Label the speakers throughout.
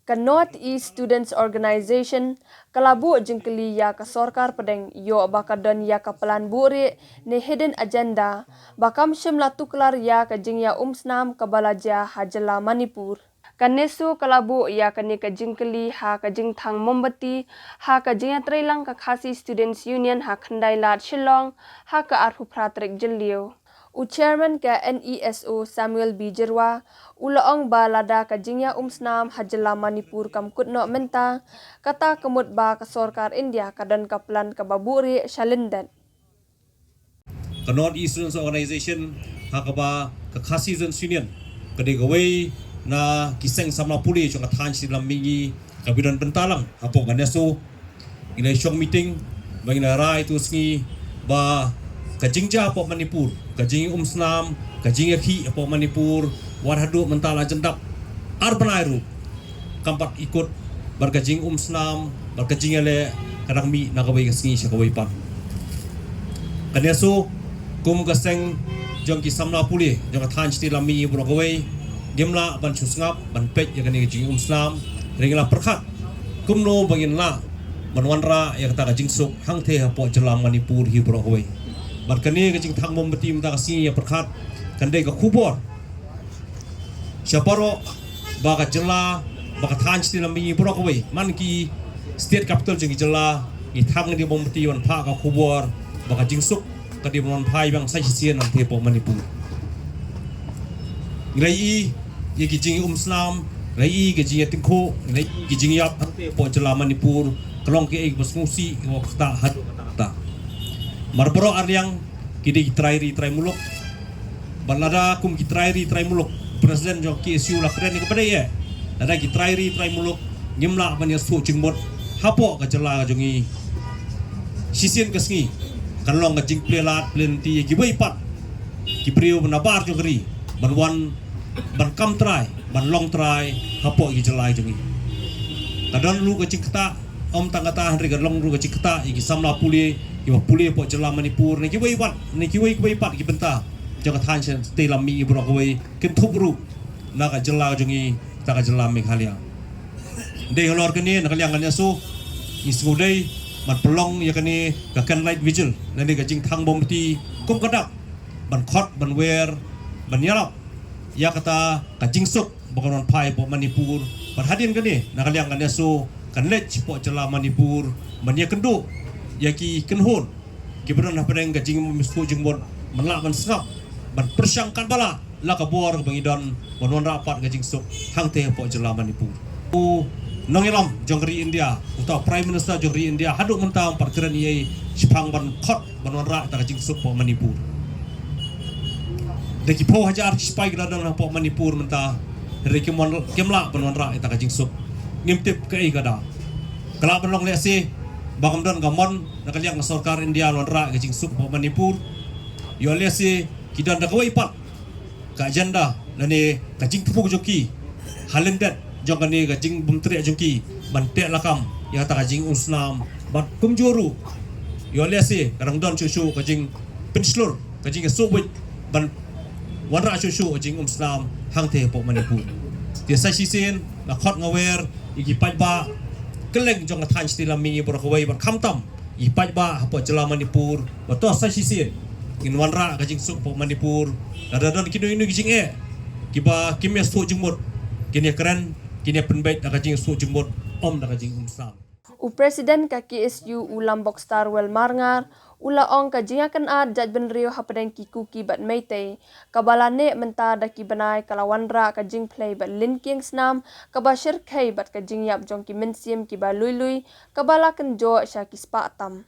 Speaker 1: Ke North East Students Organization kalabu jengkeli ya ke sorkar pedeng yo bakadon ya ke pelan buri ne hidden agenda bakam shimla tuklar ya ke jing ya umsnam ke balaja hajala Manipur. Kanesu kalabu ya kani ke jengkeli ha ke jing thang mombati ha ke jing trailang ke Khasi Students Union ha khandai lat Shillong ha ke arhu pratrik jeliu. Chairman ke NESO Samuel B. Jirwa, ulaong balada ka jingya umsnam hajala Manipur kamkut no menta, kata kemut ba ke sorkar India kadan kaplan ke baburi shalindan.
Speaker 2: Ke North East Students Organization hakaba ke Khasi Students Union kede gawai na kiseng sama puli chung athan silam mingi kabidan bentalang apo ganeso ina shong meeting bangina rai tu sngi ba kajingja apo Manipur kajing umsnam kajing yakhi apo Manipur warhadu mentala jendap arbanairu kampat ikut berkajing umsnam berkajing ele kadang mi nagawai kasngi syakawai pan kaneso kum kaseng jong ki samla puli jong athan silam mingi buragawai gemla ban susngap ban pej ya kani jing umslam ringla perkhat kumno bangin la manwanra ya kata jing suk hangthe hapo jelam Manipur hi buragawai barkani ke jing thang mombati mta kasi ya perkhat kandai ka khubor syaparo baka jela baka than stilam mi buragawai man ki state capital jing jela i thang di mombati wan pha ka khubor baka jing suk kadi mon phai bang sai sien nam the po Manipur ngai ye ki jing umslam ngai ke jing tingkho ngai ki jing yap ante po jela Manipur kalong ke ek basmusi wa kata hat ta marboro aryang kidi trai muluk balada kum ki trai muluk presiden jok ki isu la kren ni kepada ye ada ki trai muluk nyemla ban yasu jingmot hapo ka jela jongi sisien kasngi kalong ka jing plelat plenti ki wei pat ki priu nabar jogri ban wan ban kam trai ban long trai hapo ki jela jongi kadon lu ka cikta om tangata hari galong ru ka cikta iki samla puli ki puli po jela Manipur ni ki wei wat ni ki wei pat ki benta jaga than chen telam mi bro ko wei kin thubru na ka jela jongi ta ka jela Meghalaya de holor kini na kalyang kanya so ismudai man pelong ya kani ka kan light vigil na ni ka jing thang bom ti kum kadak ban khot ban wer ban yarap ya kata ka jing suk bakaron pai po Manipur ban hadin kani na kalyang kanya so kan lech po jela Manipur ban ya kendu ya ki kenhun ki beron na pedeng ka jing misku jing bon menla ban snap ban persangkan bala la ka bor bangidon bon rapat ka jing suk hangte po jela Manipur u nongilam jongri India uta prime minister jongri India haduk mentang parkiran ye sipang ban khot ban ra ta ka jing suk po Manipur de ki po hajar spai gradan po Manipur menta reki mon kemla ban ra ta ka jing suk ngimtip ke ai kada kala ban long le si bagam don gamon nakaliang na sorkar India lonra ke jing suk po Manipur yo le si kidan da kawai pat ka agenda nani ka jing pupuk joki halendet jongani ka jing bumtri joki ban te lakam ya ta ka jing usnam ban kumjoru yo le si kadang don chuchu ka jing penslur ka jing subut ban wanra chuchu ka jing usnam hangte po Manipur dia sai sisen la khot ngawer iki pajba keleng jong than stilam mi por khawai ban khamtam i pajba hapo jela Manipur wa to sai sisen in wanra ka jing suk po Manipur ada don kino inu jing e kiba kimya su jingmut kini keren kini penbait ka jing su jingmut om ka jing umsam
Speaker 1: Presiden ka KSU Ulambok Starwell Marngar ulaong ka jingakan ad jaj benrio hapadeng ki kuki bat meite kabalane menta daki banai kalawanra ka jing play bat linking snam kabashir kai bat ka jing yap jong ki mensim ki ba lui kabala kan jo sha ki spa tam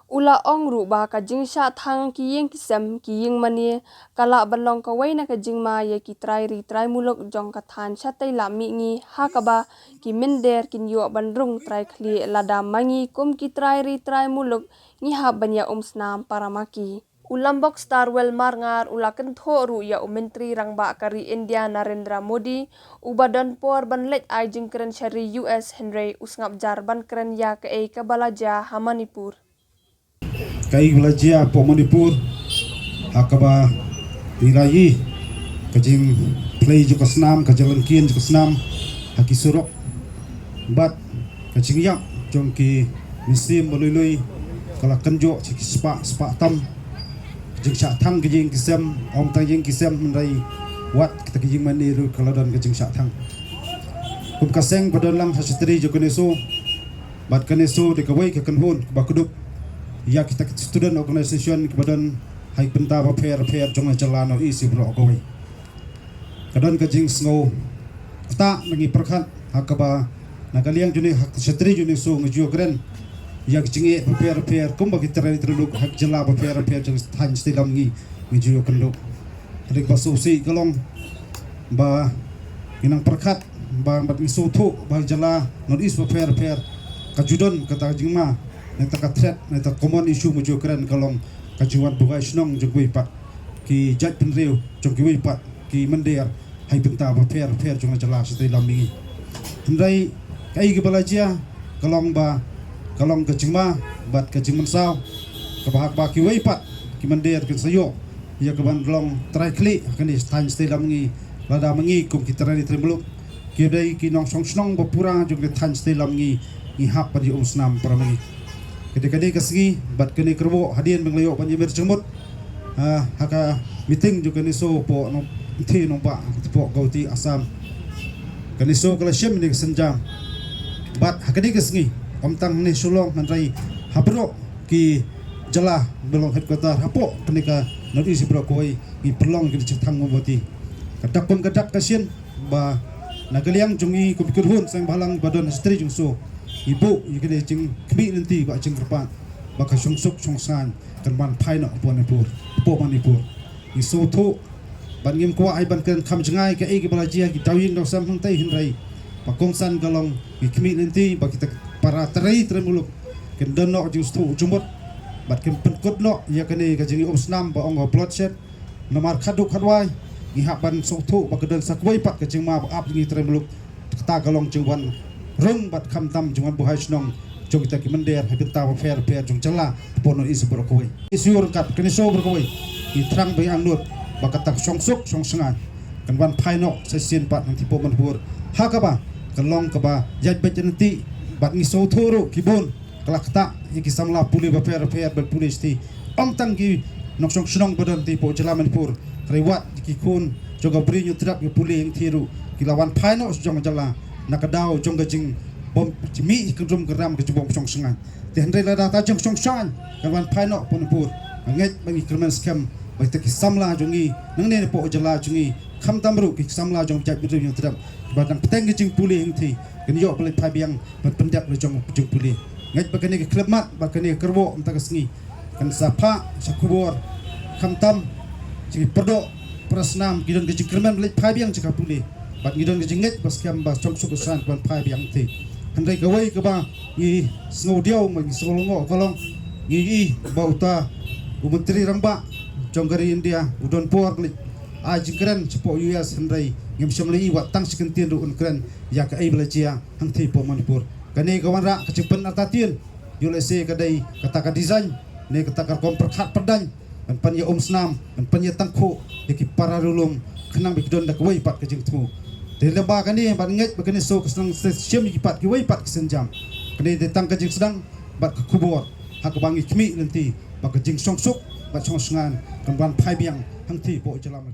Speaker 1: ula ong ru ba ka jing sha thang ki ying kisam ki ying mani kala balong ka waina ka jing ma ye ki trai muluk jong ka than sha tai la mi ngi ha ka ba ki minder kin yo bandrung trai khli lada mangi kum ki trai muluk ngi ha banya umsnam paramaki Ulambok Starwell Marngar ulakan tho ru ya menteri rangba kari India Narendra Modi ubadan por ban let ai jing kren shari US Henry usngap jar ban kren ya ka e ka balaja ha Manipur
Speaker 3: kai belajar po Manipur hakaba dirayi kajing play juga senam kajalan kian juga senam haki surok bat kajing yap jong ki misim bolului kala kenjo ki spa tam jing sha thang kajing kisem om tang jing kisem rai wat kita kajing mani ru kala dan kajing sha thang kum kaseng padon lam hasitri jo keneso bat keneso de kawai ka kanhun ba kudup ya kita student organization kebadan hai penta ba fair jong jalano isi bro kawai kadon kajing snow ta mengi perkhat hakaba nagaliang juni hak setri juni so ngeju keren yak jinge prepare kumba kitara terluk hak jela prepare jeng than stilam ngi ngeju kendo rik basu si galong ba inang perkhat ba bat isu thu ba jela not is prepare kajudon kata jingma neta ka threat neta common issue ngeju keren galong kajuan bugai snong jengui pat ki jaj penriu jengui pat ki mendir hai penta prepare jong jela stilam ngi hendai kai ke balajia kalong ke jingma bat ke jingman sao ke bahak ba ki wei pat ki mandir ke sayo ya ke ban long try kli kani time stay lam ngi lada mengi kum ki terani tremuluk ki dai ki nong song snong ba pura jong ke time stay lam ngi hap pa di usnam para mengi kede kasgi bat kene kerbo hadian benglayo pan yemir cemut haka meeting juga ni so po no thi no ba po gauti asam kani so kala shem ni senjam bat hakadi kesngi omtang ni sulong nanrai habro ki jala belong headquarter hapo kenika nodi si bro koi ni perlong ki cithang ngoboti kadak pun kadak kasien ba nagaliang jungi kubikurhun sang balang badon stri jungso ibu yikene jing kmi nanti ba jing kerpan ba ka sungsuk songsan kanban phaina ponipur po manipur iso tho ban ngim kwa ai ban kan kham jangai ka ei ki balajia ki tawin dok sam hang tai hinrai pakongsan galong ikmi nanti bagi kita para terai termuluk ken dono justu jumot bat ken penkut no ya kene ka jingi umsnam ba ong bloodshed namar khaduk khadwai ngi haban sothu ba kedon sakwai pat ka jingma ba ap jingi termuluk ta galong jingwan rung bat kham tam jingwan buhai snong jong kita ki mender hakita ba fair jong jala pono is berkoi isur kat kene so berkoi i trang be angnut ba katak songsuk songsengan kan ban phaino sesin pat nanti po manhur hakaba kalong kaba jaj bajanti bat ngi so thoro kibon kalakta iki samla puli ba fair bel pulis ti om tangki nok song snong badan ti po jalaman pur rewat ki kun joga bri nyutrak ki puli yang thiru kilawan phaino jong jala nakadau jong gajing bom jimi krum geram ke jebong song sengan ti hendai lada ta jong song san kalwan phaino pun pur nget bangi kerman scam ba ti samla jongi nang ne po jala jongi kham tamru ki samla jong jaj bri nyutrak batang peteng jing puli hing thi ken yo pelai phai biang bat pendap le jong jing puli ngai bakane ke klub mat bakane kerbo mta kasngi kan sapa sakubor khamtam jing perdo prasnam gidon ke jing kerman pelai phai biang jaka puli bat gidon ke jing ngai bas kam bas chom sukusan ban phai biang thi handai gawai ke ba i sngo diau ma solongo kolong i ba uta umentri rangba jonggari India udon por ajikran cepo US hendai ngem semlei wat tang sekentian ru unkran ya ka ai belajia hang thi po manipur kane kawan ra kecepen atatin USA kadai kata ka design ne kata ka komperkhat perdan ban pan ya snam ban pan ya tangkho deki para rulum khenang bikdon dak wai pat ka jing thu de leba kane ban nget bakane so kesang sem ki pat ki wai pat senjam kane de tang ka jing sedang bat ka kubur hak bangi kmi nanti bak ka jing songsuk bat songsngan kan ban phai biang hang thi po jalam